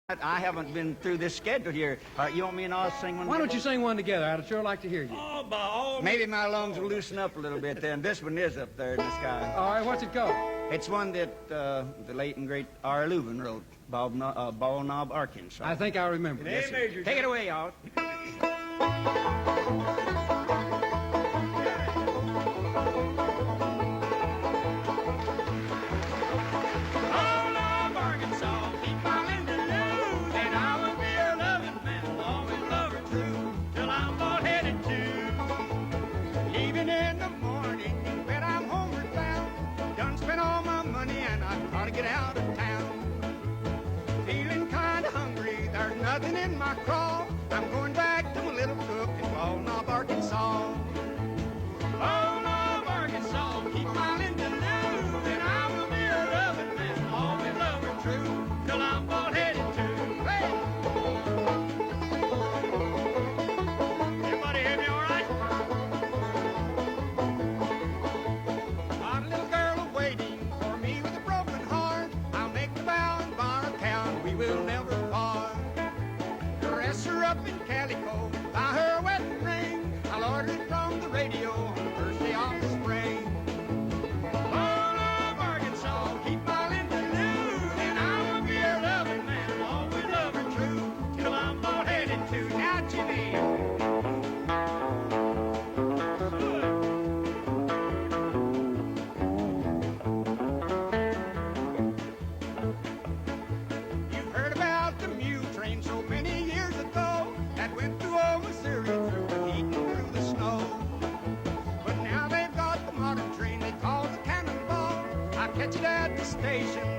I haven't been through this schedule here. You want me and Oz sing one? Why don't you sing one together? I'd sure like to hear you. Oh, by all Maybe my lungs will loosen up a little bit then. This one is up there in the sky. All right, what's it called? It's one that the late and great R. Leuven wrote, Ball Knob, Arkansas. I think I remember. Yes, sir. Take it away, Oz. Get out of town. Feeling kind of hungry, there's nothing in my craw. I'm going back to my little cook in Ball Knob, Arkansas. Ball Knob, Arkansas, keep my Linda Lou, and I will be a loving man, always love her true, till I'm bald-headed too. Hey! Everybody hear me all right? Got a little girl waiting for me with a broken heart. I'll make the vow and bar account, we will never part. Dress her up in calico, buy her a wedding ring. I'll order it from the radio on the first day of the spring. Ball of Arkansas, keep my Linda Lou, and I will be her loving man, always love her true, till I'm bald-headed too. Now, Jimmy. You've heard about the mule train so many years ago that went through old Missouri, through the heat and through the snow. But now they've got the modern train they call the cannonball. I catch it at the station